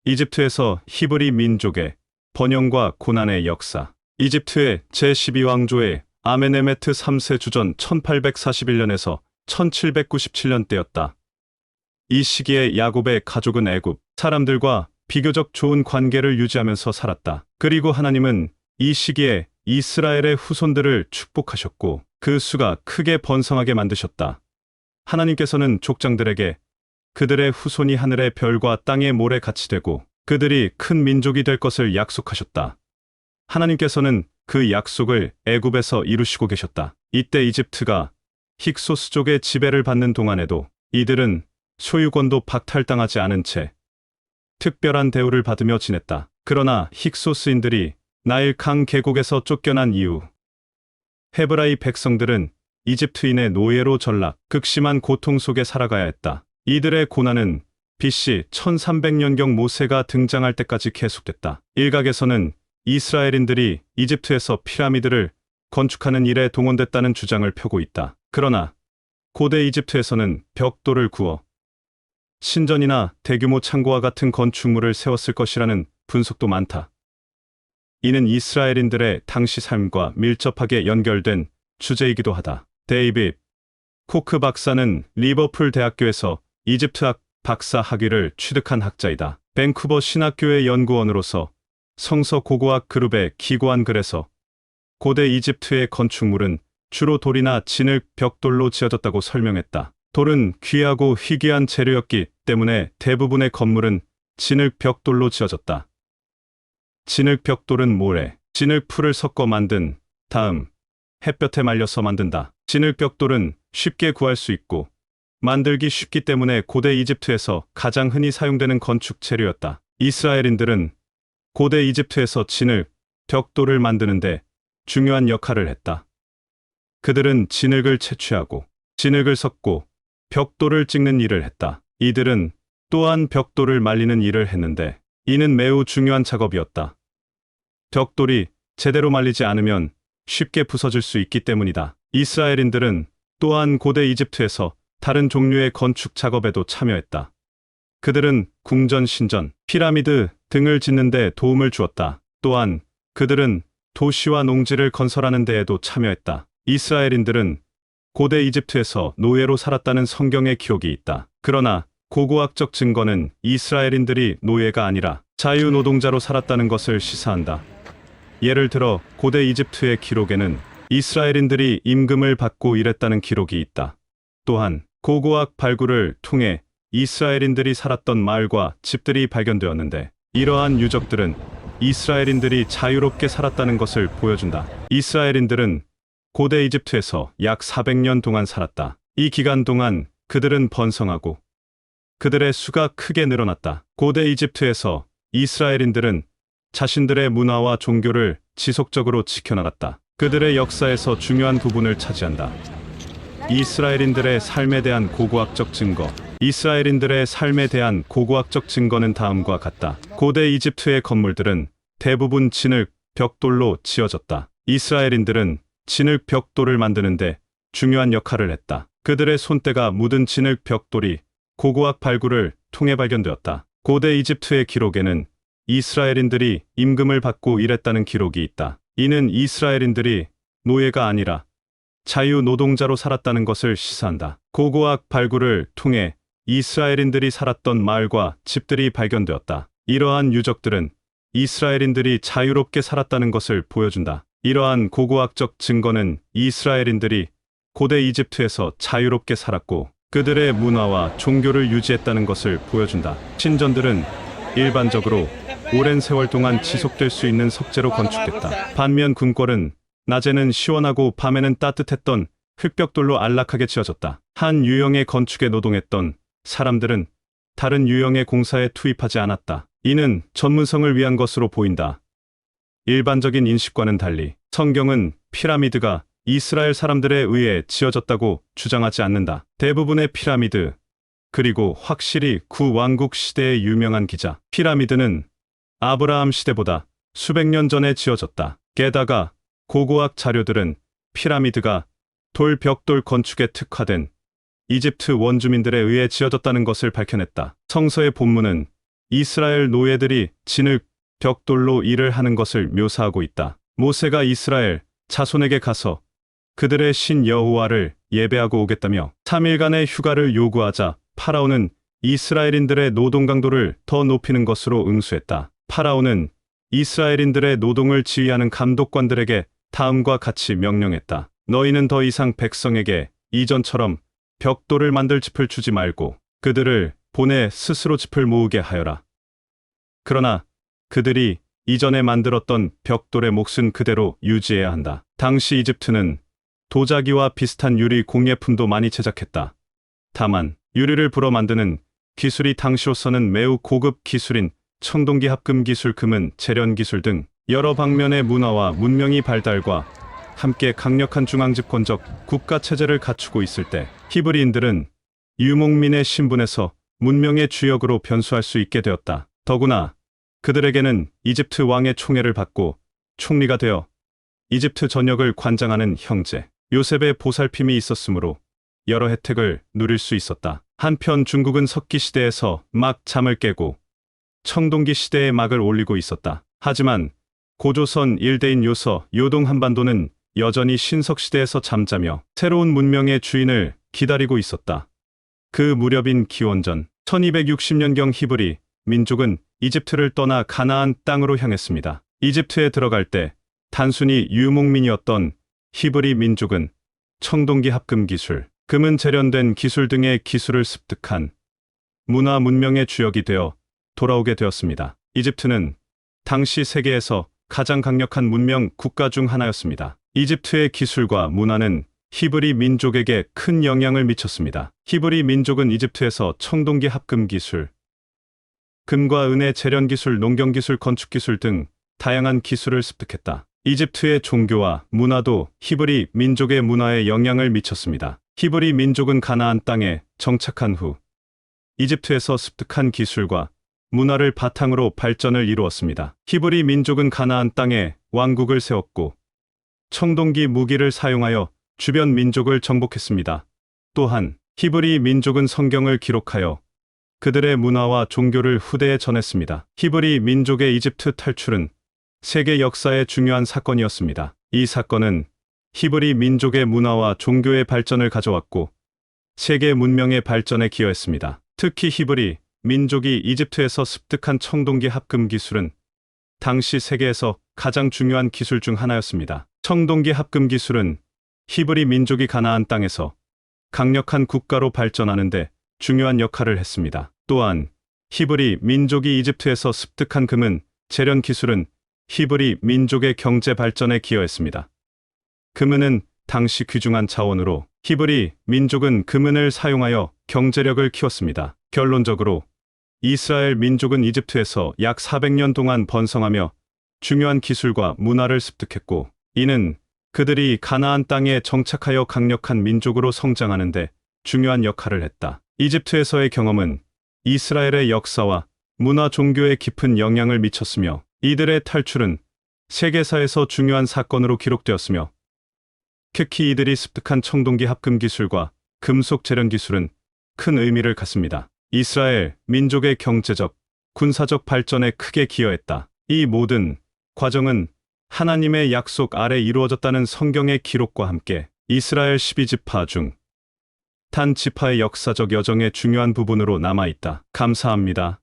이집트에서 히브리 민족의 번영과 고난의 역사. 이집트의 제12왕조의 아메네메트 3세 주전 1841년에서 1797년 때였다. 이 시기에 야곱의 가족은 애굽 사람들과 비교적 좋은 관계를 유지하면서 살았다. 그리고 하나님은 이 시기에 이스라엘의 후손들을 축복하셨고 그 수가 크게 번성하게 만드셨다. 하나님께서는 족장들에게 그들의 후손이 하늘의 별과 땅의 모래 같이 되고 그들이 큰 민족이 될 것을 약속하셨다. 하나님께서는 그 약속을 애굽에서 이루시고 계셨다. 이때 이집트가 힉소스족의 지배를 받는 동안에도 이들은 소유권도 박탈당하지 않은 채 특별한 대우를 받으며 지냈다. 그러나 힉소스인들이 나일 강 계곡에서 쫓겨난 이후 헤브라이 백성들은 이집트인의 노예로 전락, 극심한 고통 속에 살아가야 했다. 이들의 고난은 BC 1300년경 모세가 등장할 때까지 계속됐다. 일각에서는 이스라엘인들이 이집트에서 피라미드를 건축하는 일에 동원됐다는 주장을 펴고 있다. 그러나 고대 이집트에서는 벽돌을 구워 신전이나 대규모 창고와 같은 건축물을 세웠을 것이라는 분석도 많다. 이는 이스라엘인들의 당시 삶과 밀접하게 연결된 주제이기도 하다. 데이빗 코크 박사는 리버풀 대학교에서 이집트학 박사 학위를 취득한 학자이다. 밴쿠버 신학교의 연구원으로서 성서 고고학 그룹에 기고한 글에서 고대 이집트의 건축물은 주로 돌이나 진흙 벽돌로 지어졌다고 설명했다. 돌은 귀하고 희귀한 재료였기 때문에 대부분의 건물은 진흙 벽돌로 지어졌다. 진흙 벽돌은 모래, 진흙 풀을 섞어 만든 다음 햇볕에 말려서 만든다. 진흙 벽돌은 쉽게 구할 수 있고 만들기 쉽기 때문에 고대 이집트에서 가장 흔히 사용되는 건축 재료였다. 이스라엘인들은 고대 이집트에서 진흙 벽돌을 만드는데 중요한 역할을 했다. 그들은 진흙을 채취하고 진흙을 섞고 벽돌을 찍는 일을 했다. 이들은 또한 벽돌을 말리는 일을 했는데 이는 매우 중요한 작업이었다. 벽돌이 제대로 말리지 않으면 쉽게 부서질 수 있기 때문이다. 이스라엘인들은 또한 고대 이집트에서 다른 종류의 건축 작업에도 참여했다. 그들은 궁전, 신전, 피라미드 등을 짓는 데 도움을 주었다. 또한 그들은 도시와 농지를 건설하는 데에도 참여했다. 이스라엘인들은 고대 이집트에서 노예로 살았다는 성경의 기록이 있다. 그러나 고고학적 증거는 이스라엘인들이 노예가 아니라 자유노동자로 살았다는 것을 시사한다. 예를 들어 고대 이집트의 기록에는 이스라엘인들이 임금을 받고 일했다는 기록이 있다. 또한 고고학 발굴을 통해 이스라엘인들이 살았던 마을과 집들이 발견되었는데 이러한 유적들은 이스라엘인들이 자유롭게 살았다는 것을 보여준다. 이스라엘인들은 고대 이집트에서 약 400년 동안 살았다. 이 기간 동안 그들은 번성하고 그들의 수가 크게 늘어났다. 고대 이집트에서 이스라엘인들은 자신들의 문화와 종교를 지속적으로 지켜나갔다. 그들의 역사에서 중요한 부분을 차지한다. 이스라엘인들의 삶에 대한 고고학적 증거. 이스라엘인들의 삶에 대한 고고학적 증거는 다음과 같다. 고대 이집트의 건물들은 대부분 진흙, 벽돌로 지어졌다. 이스라엘인들은 진흙 벽돌을 만드는데 중요한 역할을 했다. 그들의 손때가 묻은 진흙 벽돌이 고고학 발굴을 통해 발견되었다. 고대 이집트의 기록에는 이스라엘인들이 임금을 받고 일했다는 기록이 있다. 이는 이스라엘인들이 노예가 아니라 자유노동자로 살았다는 것을 시사한다. 고고학 발굴을 통해 이스라엘인들이 살았던 마을과 집들이 발견되었다. 이러한 유적들은 이스라엘인들이 자유롭게 살았다는 것을 보여준다. 이러한 고고학적 증거는 이스라엘인들이 고대 이집트에서 자유롭게 살았고 그들의 문화와 종교를 유지했다는 것을 보여준다. 신전들은 일반적으로 오랜 세월 동안 지속될 수 있는 석재로 건축됐다. 반면 궁궐은 낮에는 시원하고 밤에는 따뜻했던 흙벽돌로 안락하게 지어졌다. 한 유형의 건축에 노동했던 사람들은 다른 유형의 공사에 투입하지 않았다. 이는 전문성을 위한 것으로 보인다. 일반적인 인식과는 달리 성경은 피라미드가 이스라엘 사람들에 의해 지어졌다고 주장하지 않는다. 대부분의 피라미드, 그리고 확실히 구왕국 시대의 유명한 기자, 피라미드는 아브라함 시대보다 수백 년 전에 지어졌다. 게다가 고고학 자료들은 피라미드가 돌 벽돌 건축에 특화된 이집트 원주민들에 의해 지어졌다는 것을 밝혀냈다. 성서의 본문은 이스라엘 노예들이 진흙, 벽돌로 일을 하는 것을 묘사하고 있다. 모세가 이스라엘 자손에게 가서 그들의 신 여호와를 예배하고 오겠다며 3일간의 휴가를 요구하자 파라오는 이스라엘인들의 노동 강도를 더 높이는 것으로 응수했다. 파라오는 이스라엘인들의 노동을 지휘하는 감독관들에게 다음과 같이 명령했다. 너희는 더 이상 백성에게 이전처럼 벽돌을 만들 짚을 주지 말고 그들을 보내 스스로 짚을 모으게 하여라. 그러나 그들이 이전에 만들었던 벽돌의 몫은 그대로 유지해야 한다. 당시 이집트는 도자기와 비슷한 유리 공예품도 많이 제작했다. 다만 유리를 불어 만드는 기술이 당시로서는 매우 고급 기술인 청동기 합금 기술, 금은 재련 기술 등 여러 방면의 문화와 문명이 발달과 함께 강력한 중앙집권적 국가체제를 갖추고 있을 때 히브리인들은 유목민의 신분에서 문명의 주역으로 변수할 수 있게 되었다. 더구나 그들에게는 이집트 왕의 총애를 받고 총리가 되어 이집트 전역을 관장하는 형제 요셉의 보살핌이 있었으므로 여러 혜택을 누릴 수 있었다. 한편 중국은 석기 시대에서 막 잠을 깨고 청동기 시대에 막을 올리고 있었다. 하지만 고조선 일대인 요서, 요동 한반도는 여전히 신석 시대에서 잠자며 새로운 문명의 주인을 기다리고 있었다. 그 무렵인 기원전 1260년경 히브리 민족은 이집트를 떠나 가나안 땅으로 향했습니다. 이집트에 들어갈 때 단순히 유목민이었던 히브리 민족은 청동기 합금 기술, 금은 재련된 기술 등의 기술을 습득한 문화 문명의 주역이 되어 돌아오게 되었습니다. 이집트는 당시 세계에서 가장 강력한 문명 국가 중 하나였습니다. 이집트의 기술과 문화는 히브리 민족에게 큰 영향을 미쳤습니다. 히브리 민족은 이집트에서 청동기 합금 기술, 금과 은의 재련 기술, 농경 기술, 건축 기술 등 다양한 기술을 습득했다. 이집트의 종교와 문화도 히브리 민족의 문화에 영향을 미쳤습니다. 히브리 민족은 가나안 땅에 정착한 후 이집트에서 습득한 기술과 문화를 바탕으로 발전을 이루었습니다. 히브리 민족은 가나안 땅에 왕국을 세웠고 청동기 무기를 사용하여 주변 민족을 정복했습니다. 또한 히브리 민족은 성경을 기록하여 그들의 문화와 종교를 후대에 전했습니다. 히브리 민족의 이집트 탈출은 세계 역사의 중요한 사건이었습니다. 이 사건은 히브리 민족의 문화와 종교의 발전을 가져왔고 세계 문명의 발전에 기여했습니다. 특히 히브리 민족이 이집트에서 습득한 청동기 합금 기술은 당시 세계에서 가장 중요한 기술 중 하나였습니다. 청동기 합금 기술은 히브리 민족이 가나안 땅에서 강력한 국가로 발전하는 데 중요한 역할을 했습니다. 또한 히브리 민족이 이집트에서 습득한 금은 재련 기술은 히브리 민족의 경제 발전에 기여했습니다. 금은은 당시 귀중한 자원으로 히브리 민족은 금은을 사용하여 경제력을 키웠습니다. 결론적으로 이스라엘 민족은 이집트에서 약 400년 동안 번성하며 중요한 기술과 문화를 습득했고 이는 그들이 가나안 땅에 정착하여 강력한 민족으로 성장하는 데 중요한 역할을 했다. 이집트에서의 경험은 이스라엘의 역사와 문화 종교에 깊은 영향을 미쳤으며 이들의 탈출은 세계사에서 중요한 사건으로 기록되었으며 특히 이들이 습득한 청동기 합금 기술과 금속 재련 기술은 큰 의미를 갖습니다. 이스라엘 민족의 경제적, 군사적 발전에 크게 기여했다. 이 모든 과정은 하나님의 약속 아래 이루어졌다는 성경의 기록과 함께 이스라엘 12지파 중 단 지파의 역사적 여정의 중요한 부분으로 남아있다. 감사합니다.